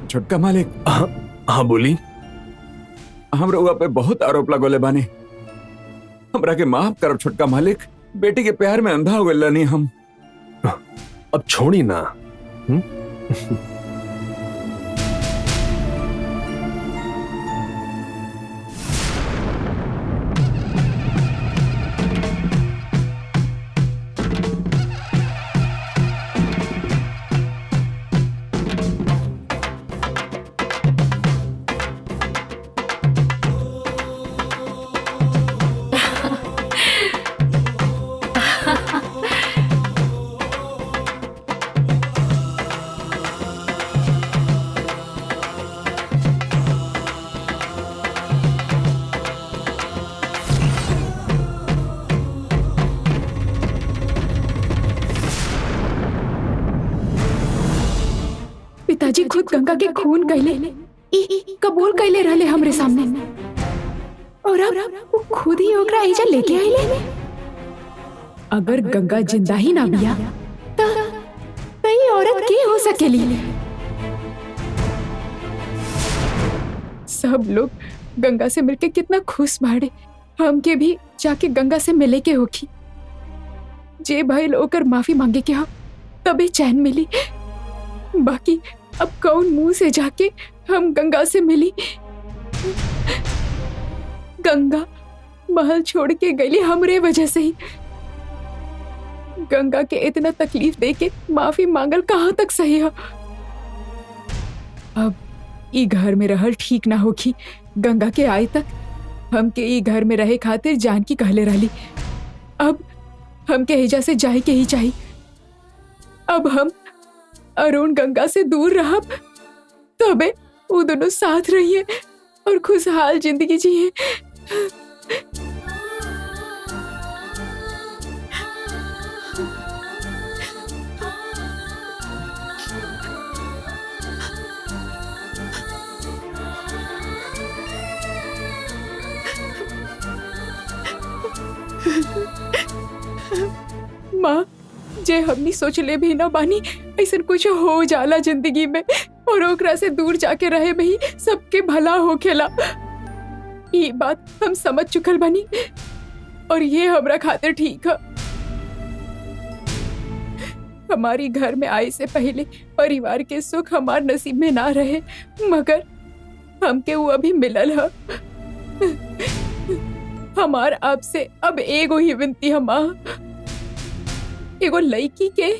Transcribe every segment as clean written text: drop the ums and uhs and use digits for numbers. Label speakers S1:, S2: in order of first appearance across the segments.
S1: छोटका मालिक।
S2: हाँ हाँ बोली।
S1: हम रउआ पे बहुत आरोप लगोले बानी। हमरा के माफ करब छोटका मालिक, बेटी के प्यार में अंधा हो गए नहीं हम।
S2: अब छोड़ी ना।
S3: पिताजी खुद गंगा के खून कैले कबूल कैले रहले हमरे सामने, और अब वो खुद ही ओकरा एजा लेके आइले। अगर गंगा जिंदा ही ना बिया त ई औरत के हो सकेली? सब लोग गंगा से मिलके कितना खुश बाड़े। हमके भी जाके गंगा से मिले के होखी। जे भाई ओकर माफी मांगे के हा तबे चैन मिली। बाकी अब कौन मुंह से जाके हम गंगा से मिली? गंगा महल छोड़ के गई हमरे वजह से ही। गंगा के इतना तकलीफ दे के माफी मांगल कहाँ तक सही है? अब ई घर में रहल ठीक ना होखी। गंगा के आए तक हमके ई घर में रहे खातिर जानकी कहले रहली। अब हमके हिजा से जाए के ही चाहिए। अब हम अरुण गंगा से दूर रहब तबे वो दोनों साथ रहिए और खुशहाल जिंदगी जिए। माँ, जे हमनी सोचले भी ना बानी ऐसा कुछ हो जाला जिंदगी में, और ओकरा से दूर जाके रहे में ही सबके भला हो खेला। ये बात हम समझ चुकल बानी और ये हमरा खातिर ठीक है। हमारी घर में आए से पहले परिवार के सुख हमार नसीब में ना रहे, मगर हमके वो अभी मिलल है। हमार आपसे अब एगो ही विनती है माँ, एगो लड़की के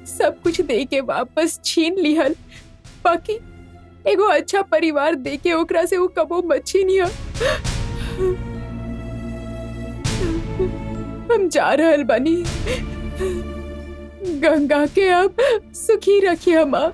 S3: सब कुछ दे के वापस छीन लिहल, बाकी एगो अच्छा परिवार दे के ओकरा से वो कबो मत छीनिया। हम जा रहल बानी। गंगा के अब सुखी रखिए माँ।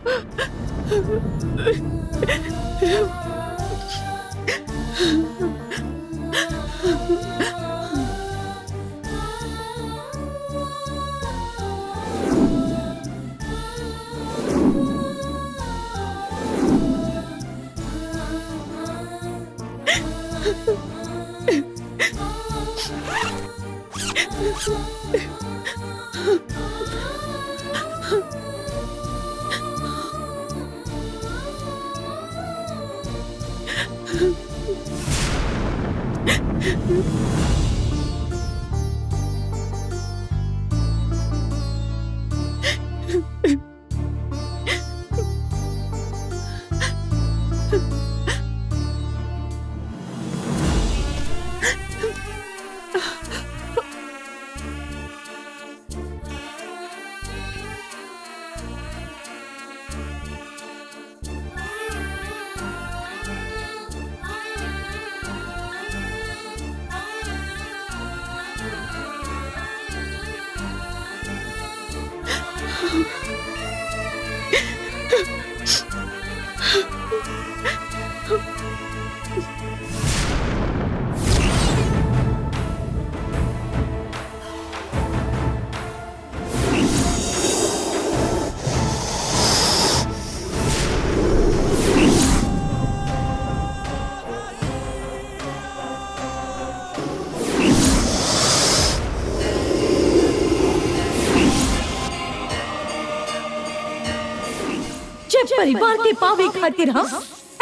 S4: परिवार के पावे खातिर हम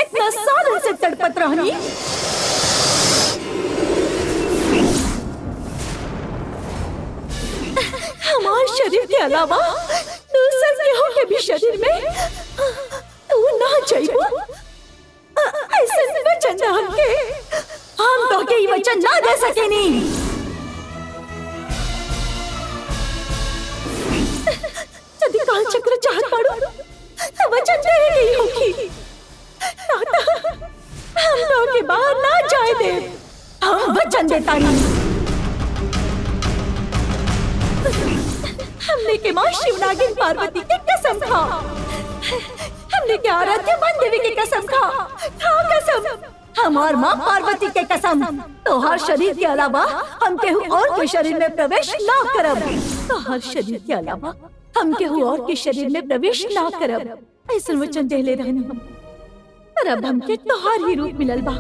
S4: इतना सालों से तड़पत रहनी, हमारे शरीर के अलावा दूसरे केहू के भी शरीर में तू ना जाइबो। ऐसे वचन दे हमके, हम तो के ये वचन ना दे सकेनी। यदि काल चक्र चाहत पाड़ो तो वचन दे गई होगी, हम तो के बाहर ना जाए दे। हम वचन देता नहीं। हमने के माँ शिवनागिन पार्वती की कसम खा, हमने के आराध्य मन देवी की कसम खा कसम, हमार माँ पार्वती के कसम, तो हर शरीर के अलावा हम केहू और के शरीर में प्रवेश ना करब। तो हर शरीर के अलावा हम केहू और के शरीर में प्रवेश ना करब। ऐसा वचन दे ले रहनी हम, पर अब हमके तोहार ही रूप मिलल बा।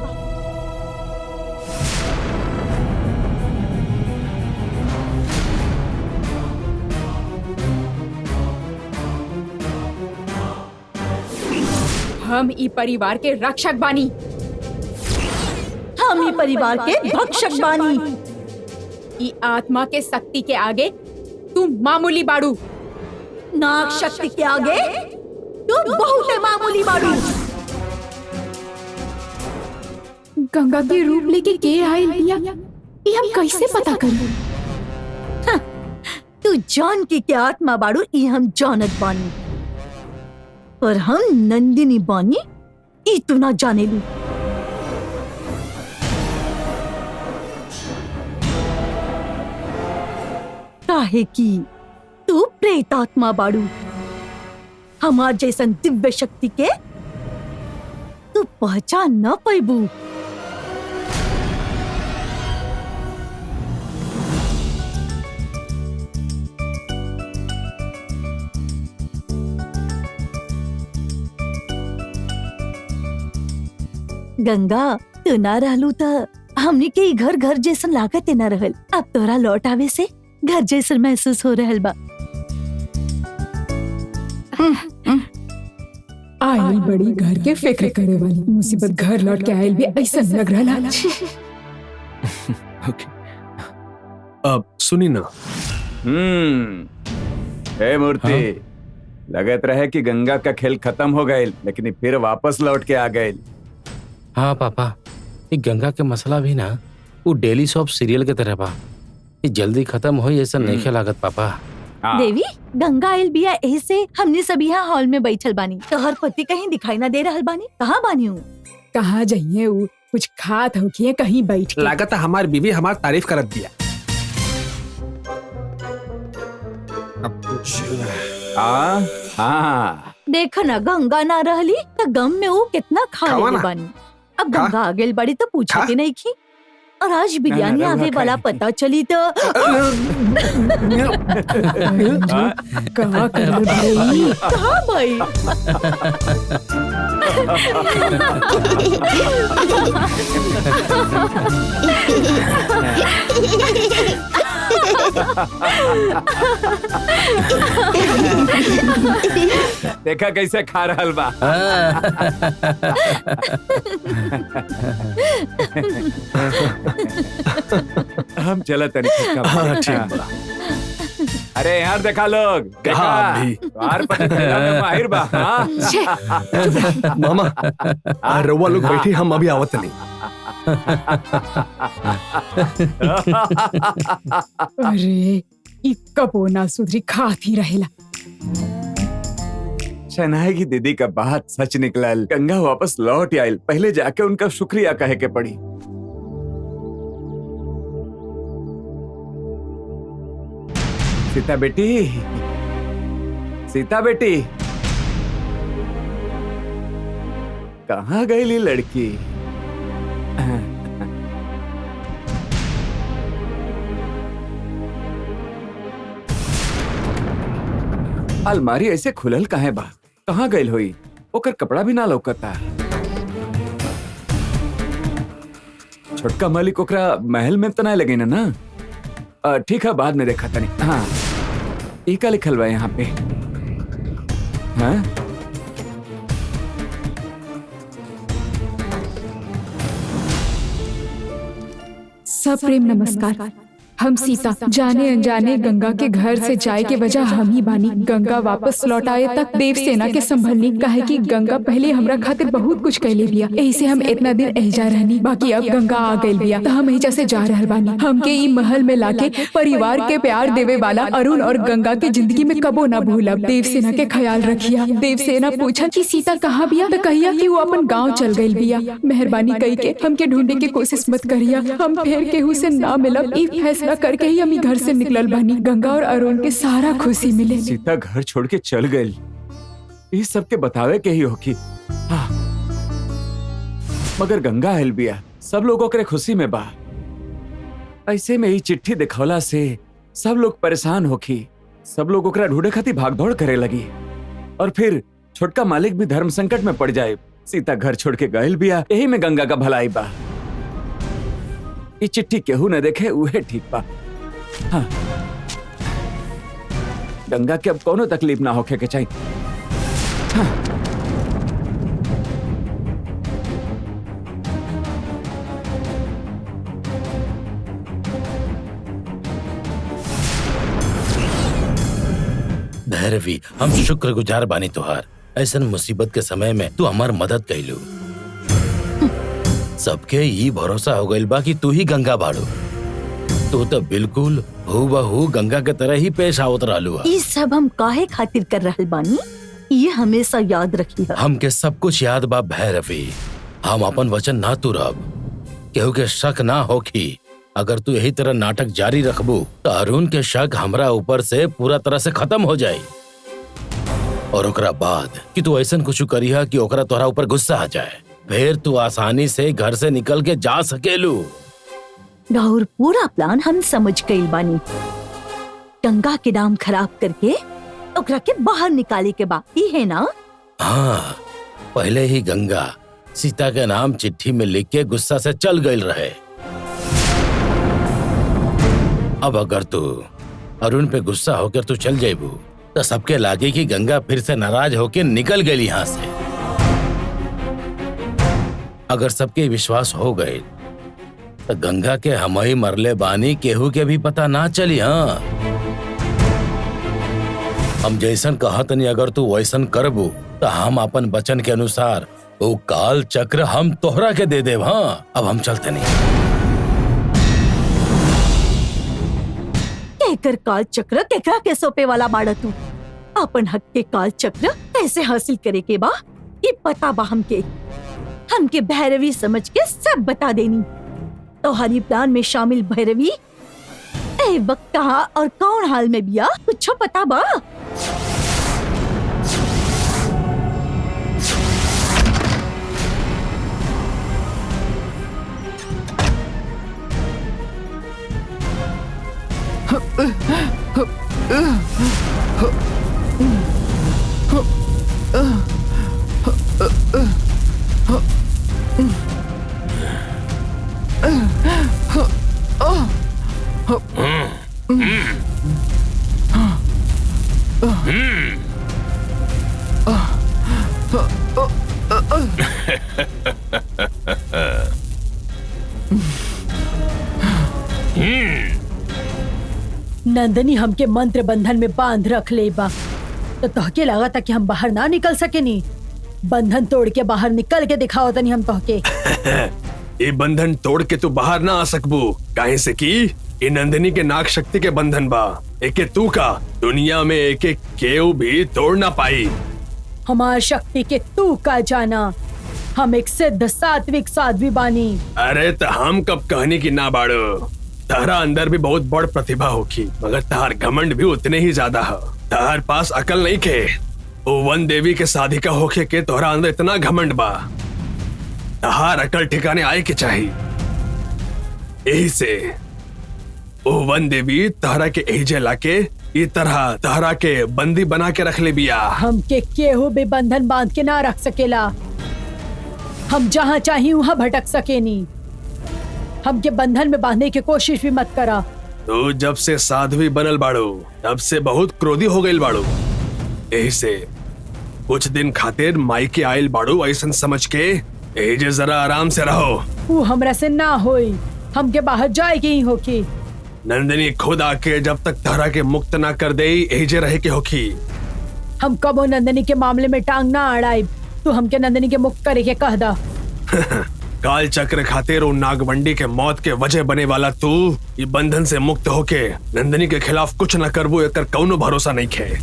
S3: हम ई परिवार के रक्षक बानी।
S4: हम ही परिवार के भक्षक बानी।
S3: ई आत्मा के शक्ति के आगे तू मामूली बाड़ू।
S4: नाग शक्ति के आगे तू बहुत मामूली बाड़ू।
S3: गंगा के रूप लेके के आयल बिया, ई हम कैसे पता करी?
S4: तू जान की क्या आत्मा बाड़ू, ई हम जानत बानी, पर हम नंदिनी बानी ई तू ना जाने ली। काहे की तू प्रेत आत्मा बाड़ू। हमार जैसन दिव्य शक्ति के तू पहचान न पैबू। गंगा तू ना रहलू त हमनी के ई घर घर जैसन लागत न रहल। अब तोरा लौट आवे से घर जैसन महसूस हो रहल बा।
S3: आयल बड़ी घर के फिक्र करे वाली, मुसीबत घर लौट के आयल भी ऐसा लग रहा।
S2: ओके, अब सुनी ना।
S1: हे मूर्ति, लगत रहे कि गंगा का खेल खत्म हो गए, लेकिन फिर वापस लौट के आ गए।
S5: हाँ पापा, ये गंगा के मसला भी ना वो डेली सॉप सीरियल के तरह बा, ये जल्दी खत्म हो ऐसा नहीं लागत पापा।
S4: देवी, गंगा आयल बिया ऐसे हमने सब यहाँ हॉल में बैठल बानी, तो हर पति कहीं दिखाई ना दे रहल बानी। कहाँ बानी हूँ?
S3: कहाँ जाइए? वो कुछ खात हो कि कहीं बैठ के।
S2: लागत हमारी बीवी हमार तारीफ करत दिया।
S1: हाँ,
S4: देखो ना, गंगा ना रहली तो गम में वो कितना खा
S2: खावा
S4: लेले
S2: ना।
S4: बानी। अब गंगा आ गेल बड़ी तो पूछा के नहीं की, और आज बिरयानी आवे वाला पता चली तो
S3: कहाँ कर भाई?
S4: कहाँ भाई?
S1: देखा कैसे खा रहल बा। हम चला तनी छक्का।
S2: हाँ, ठीक बा।
S1: अरे यार देखा लोग, देखा
S2: हाँ, भी।
S1: बाहर पति खेला में माहिर बा। हाँ?
S2: मामा, रउआ लोग बैठे, हम अभी आवत नहीं।
S3: अरे ई कबो ना सुधरी, खात ही रहेला।
S1: शनाई की दीदी का बात सच निकलल। गंगा वापस लौट आयल, पहले जाके उनका शुक्रिया कहे के पड़ी। सीता बेटी, सीता बेटी, कहाँ गई लड़की? अलमारी ऐसे खुलल काहे बा? कहाँ गई हुई? ओकर कपड़ा भी ना लौकता। छोटका मालिक ओकरा महल में तो ना लगे ना? ठीक है, बाद में देखा तनी। हाँ, ई का लिखल बा यहाँ पे? हाँ?
S3: सप्रेम नमस्कार। हम सीता जाने अनजाने गंगा के घर से जाए के वजह हम ही बानी। गंगा वापस लौट आए तक देवसेना के संभलनी, काहे कि गंगा पहले हमरा खातिर बहुत कुछ कहले बिया, यही से हम इतना दिन एहिजा रहनी। बाकी अब गंगा आ गइल बिया तो हम एहिजा से जा रहल बानी। हमके ई महल में लाके परिवार के प्यार देवे वाला अरुण और गंगा के जिंदगी में कबो ना भूलब। देवसेना के ख्याल रखिया। देवसेना पूछा कि सीता कहाँ बिया तो कहिया कि वो अपन गाँव चल गइल बिया। मेहरबानी कई के हमके ढूंढे के कोशिश मत करिया। हम फिर केहू से ना मिलब, ई फैसला करके ही हम घर से निकलल बानी। गंगा और अरुण के सारा खुशी मिले।
S1: सीता घर छोड़ के चल गई, ये सबके बतावे के ही होगी। हाँ। मगर गंगा आयल बिया, सब लोगों के खुशी में बा। ऐसे में ही चिट्ठी दिखौला से सब लोग परेशान होखी। सब लोग ओकरा ढूंढे खातिर भागदौड़ करे लगी और फिर छोटका मालिक भी धर्म संकट में पड़ जाए। सीता घर छोड़ के गइल बिया, यही में गंगा का भलाई बा। ये चिट्ठी केहू न देखे उहे ठीक बा। हाँ। गंगा के अब कोनो तकलीफ ना होखे के चाहिए। हाँ।
S5: भैरवी, हम शुक्रगुजार बानी तुहार। ऐसन मुसीबत के समय में तू हमार मदद कैलू। सबके ये भरोसा हो गइल बा कि तू ही गंगा बाड़ू। तू तो बिल्कुल हूबहू गंगा के तरह ही पेश आवत रहलू।
S4: ये सब हम काहे खातिर कर रहल बानी, ये हमेशा याद रखी है।
S5: हमके सब कुछ याद बा भैरवी। हम अपन वचन ना तुरब, केहू के शक ना होखी। अगर तू यही तरह नाटक जारी रखबू तो अरुण के शक हमरा ऊपर से पूरा तरह से खत्म हो जाये। और ओकरा बाद कि तू ऐसा कुछ करिहा कि ओकरा तोहरा ऊपर गुस्सा आ जाए, फिर तू आसानी से घर से निकल के जा सकेलू।
S4: राहुल पूरा प्लान हम समझ गइल बानी। गंगा के नाम खराब करके ओकरा के बाहर निकाले के बा, ई है ना?
S5: हाँ, पहले ही गंगा सीता के नाम चिट्ठी में लिख के गुस्सा से चल गइल रहे। अब अगर तू अरुण पे गुस्सा होकर तू चल जाइबू तो सबके लागे कि गंगा फिर से नाराज होके निकल गई यहाँ से। अगर सबके विश्वास हो गए तो गंगा के हम ही मरले बानी केहू के भी पता ना चली। हाँ, हम जैसन कहतनी अगर तू वैसन करबू तो हम अपन वचन के अनुसार वो काल चक्र हम तोहरा के दे देव। हाँ, अब हम चलते नहीं।
S4: केकर काल चक्र केकरा के सोपे वाला बाड़ा तू? अपन हक के काल चक्र कैसे हासिल करे के बा ये पता बा हमके भैरवी समझ के सब बता देनी। तोहरी प्लान में शामिल भैरवी ए वक्त कहाँ और कौन हाल में बिया कुछ पता बा?
S6: नंदनी हमके मंत्र बंधन में बांध रख ले बा, तो तोहके लगा था कि हम बाहर ना निकल सके नी। बंधन तोड़ के बाहर निकल के दिखाओ तनी हम तोहके।
S2: ये बंधन तोड़ के तू बाहर ना आ सकबू, काहे से कि ये नंदनी के नाग शक्ति के बंधन बा। एके तू का दुनिया में एक केहू भी तोड़ ना पाई।
S6: हमार शक्ति के तू का जाना, हम एक सिद्ध सात्विक साध्वी बानी।
S2: अरे तो हम कब कहनी की ना बाड़ो। तारा अंदर भी बहुत बड़ प्रतिभा होगी, मगर तार घमंड भी उतने ही ज्यादा है। तार पास अकल नहीं के। ओ वन देवी के साधिका होके के तोहरा अंदर इतना घमंड बा। तार अकल ठिकाने आए के चाहिए। यही से ओ वन देवी तारा के एजे लाके ये तरह तारा के बंदी बना के रख ले बिया।
S6: हमके केहू भी बंधन बांध के ना रख सकेला। हम जहाँ चाहिए वहाँ भटक सकेनी। हमके बंधन में बांधने की कोशिश भी मत करा।
S2: तू जब से साध्वी बनल बाड़ो तब से बहुत क्रोधी हो गई बाड़ो। यही से कुछ दिन खातिर माई के आयल बाड़ो, ऐसा समझ के एजे जरा आराम से रहो।
S6: वो हमरा से ना होई। हमके बाहर जाएगी ही होकी।
S2: नंदिनी खुद आके जब तक तारा के मुक्त ना कर दे एजे रहे के होखी।
S6: हम कबो नंदिनी के मामले में टांग ना अड़ाई। तू हमके नंदिनी के मुक्त करे के कह दा।
S2: काल चक्र खातिर उन नागवंडी के मौत के वजह बने वाला तू ये बंधन से मुक्त होके नंदिनी के खिलाफ कुछ न करबो एकर कौनो भरोसा नहीं खे।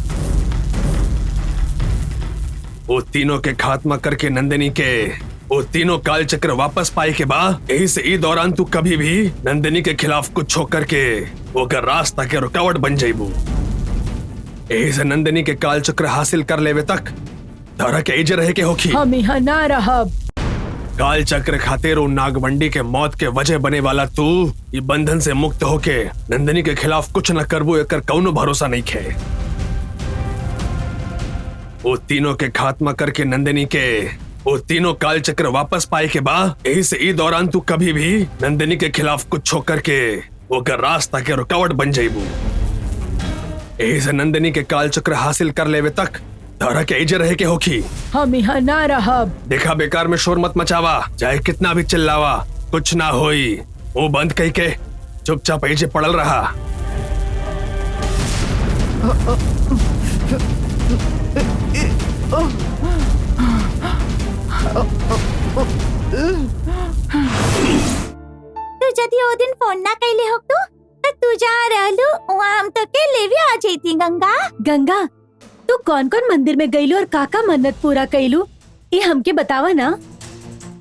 S2: वो तीनों के खात्मा करके नंदिनी के वो तीनों काल चक्र वापस पाए के बाद यही से ई दौरान तू कभी भी नंदिनी के खिलाफ कुछ होकर के वो कर रास्ता के रुकावट बन जाइबू। यही से नंदिनी के काल चक्र हासिल कर लेवे तक तारा के एजे रहे के होखी।
S6: हम यहाँ ना रहब।
S2: काल चक्र खातिर उन नागवंडी के मौत के वजह बने वाला तू ये बंधन से मुक्त होके नंदिनी के खिलाफ कुछ न करबो एकर कौनो भरोसा नहीं खे। वो तीनों के खात्मा करके नंदिनी के वो तीनों काल चक्र वापस पाए के बाद यही से ई दौरान तू कभी भी नंदिनी के खिलाफ कुछ होकर के वो कर रास्ता के रुकावट बन जाइबू। यही से नंदिनी के काल चक्र हासिल कर लेवे तक तारा के एजे रहे के होखी।
S6: हम यहाँ ना रहब।
S2: देखा बेकार में शोर मत मचावा, चाहे कितना भी चिल्लावा कुछ ना होई। वो बंद कही के चुपचाप एजे पड़ल रहा।
S4: तू जदी ओ दिन फोन ना कैले हो तू जहाँ रहलू वहाँ हम तो के लेवी आ जाती। गंगा
S7: गंगा तू कौन कौन मंदिर में गईलू और काका मन्नत पूरा कईलू ये हमके बतावा ना।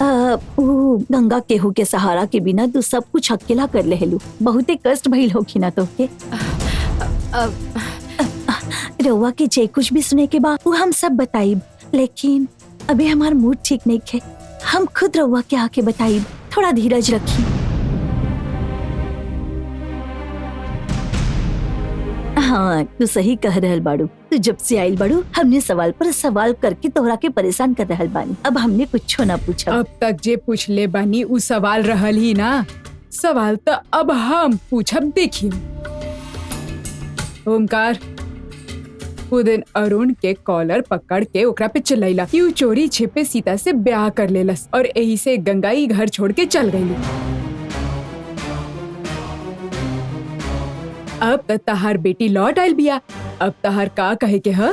S4: गंगा केहू के सहारा के बिना तू सब कुछ अकेला कर लेलू। बहुते कष्ट भइल होखी ना तोके। रउआ के जे कुछ भी सुने के बाद वो हम सब बताइब, लेकिन अभी हमार मूड ठीक नहीं है। हम खुद रउआ के आके बताइब। थोड़ा धीरज रखी। हाँ तू सही कह रहल बाड़ू। तू जब से आइल बाड़ू हमने सवाल पर सवाल करके तोहरा के परेशान कर रहल बानी। अब हमने कुछ ना पूछा।
S3: अब तक जे पूछ ले बानी उ सवाल रहल ही ना। सवाल तो अब हम पूछब। देखिए ओमकार, वो दिन अरुण के कॉलर पकड़ के ओकरा पे चिल्लाइला कि उ चोरी छिपे सीता से ब्याह कर लेलस और यही से गंगाई घर छोड़ के चल गई। अब त तहार बेटी लौट आयल बिया। अब तहार का कहे के ह?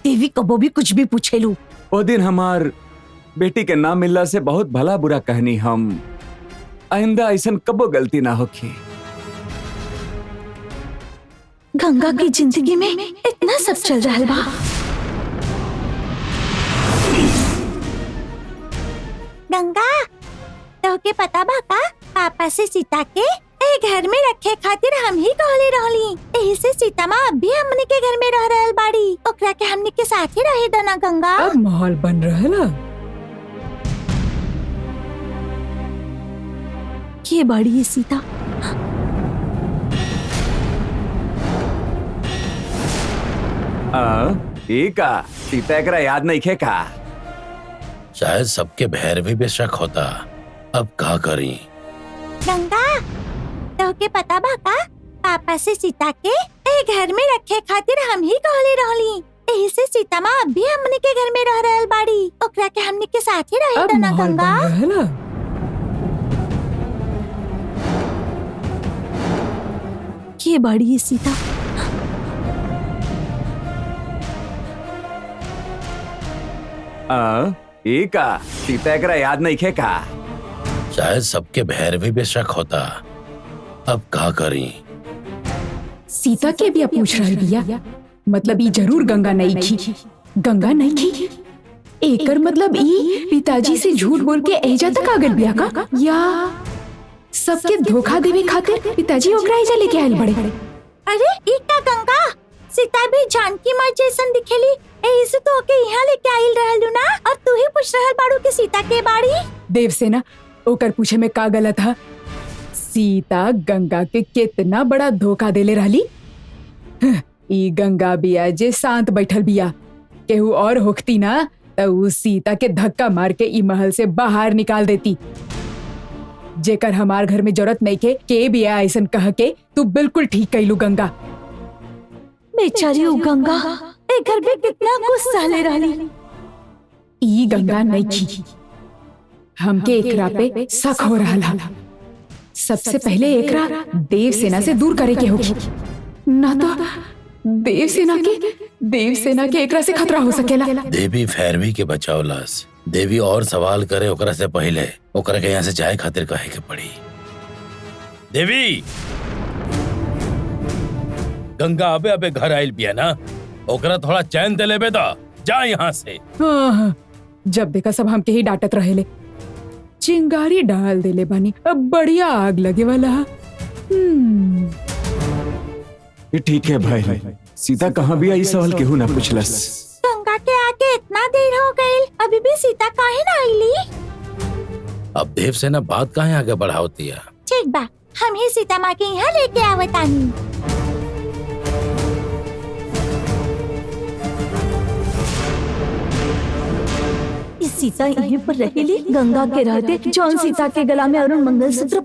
S4: देवी कबो भी कुछ भी पूछेलू।
S1: वो दिन हमार बेटी के नाम मिलला से बहुत भला बुरा कहनी हम। आइंदा ऐसन कबो गलती ना होखी।
S4: गंगा की जिंदगी में इतना सब चल रहा बा। गंगा तो के पता बा का पापा से सीता के घर में रखे खातिर हम ही कहले रहली। यही से सीता माँ अब भी हमने के घर में रह रहल बाड़ी। ओकरा के हमने के साथ ही रहे दना गंगा।
S3: अब माहौल बन रहला।
S4: के बाड़ी है सीता?
S1: ठीक है, सीता एकरा याद नहीं खे का?
S5: शायद सबके भैरवी पे शक होता। अब का करी?
S4: गंगा तो के पता बा का पापा से सीता के घर में रखे खातिर हम ही कहले रहली। यही से सीता माँ अब भी हमने के घर में रह रहल बाड़ी। ओकरा के हमने के साथ ही रहे
S3: अब
S4: दना
S3: माहौल
S4: गंगा।
S3: बन रहला।
S4: के बाड़ी है सीता?
S1: ठीक है, सीता एकरा याद नहीं खे का?
S5: शायद सबके भैरवी पे शक होता। अब का करी?
S3: सीता के भी पूछ रहल बिया। मतलब ई जरूर गंगा नहीं खी। गंगा नहीं खी एकर मतलब ई पिताजी से झूठ बोल के एजा तक आ गइल बिया का? या सबके धोखा देवे खातिर पिताजी ओकरा एजा लेके आइल बड़े।
S4: अरे ई का गंगा? सीता भी जानकी माँ जैसन दिखेली। यही से तो ओके यहाँ लेके आइल रहलू ना। और तू ही पूछ रहल बाड़ू कि सीता के बाड़ी?
S3: देवसेना ओकर पूछे में का गलत है? सीता गंगा के कितना बड़ा धोखा देले रहली। ई गंगा बिया जे शांत बैठल बिया। केहू और होखती ना तो उ सीता के धक्का मार के ई महल से बाहर निकाल देती। जेकर हमार घर में जरूरत नहीं के बिया ऐसन कह के तू बिल्कुल ठीक कैलू गंगा।
S4: बेचारी उ गंगा ए घर में कितना कुछ सहले रहली।
S3: ई गंगा नहीं खी हमके एकरा पे शक हो रहा है। सबसे पहले एकरा देव सेना से दूर करे के होगी, ना तो देव सेना के एकरा से खतरा हो सकेला।
S5: देवी भैरवी के बचावलास, देवी और सवाल करे ओकरा से पहले ओकरा के यहाँ से जाए खातिर कहे के पड़ी। देवी, गंगा अबे अबे घर आयल बिया ना, ओकरा थोड़ा चैन दे लेबे दा, जा यहाँ से।
S3: हाँ, जब देखा सब हमके ही डांटत रहेले। चिंगारी डाल देले बानी, अब बढ़िया आग लगे वाला।
S1: ये ठीक है भाई, सीता कहाँ भी आई सवाल केहू ना पूछलस।
S4: गंगा के आके इतना देर हो गई, अभी भी सीता काहे ना आईली?
S5: अब देव सेना बात काहे आगे बढ़ावती है?
S4: ठीक बा, हम ही सीता माँ के यहाँ लेके आवतानी। सीता यहीं पर रहेली। गंगा के रहते जौन सीता के गला में अरुण मंगलसूत्र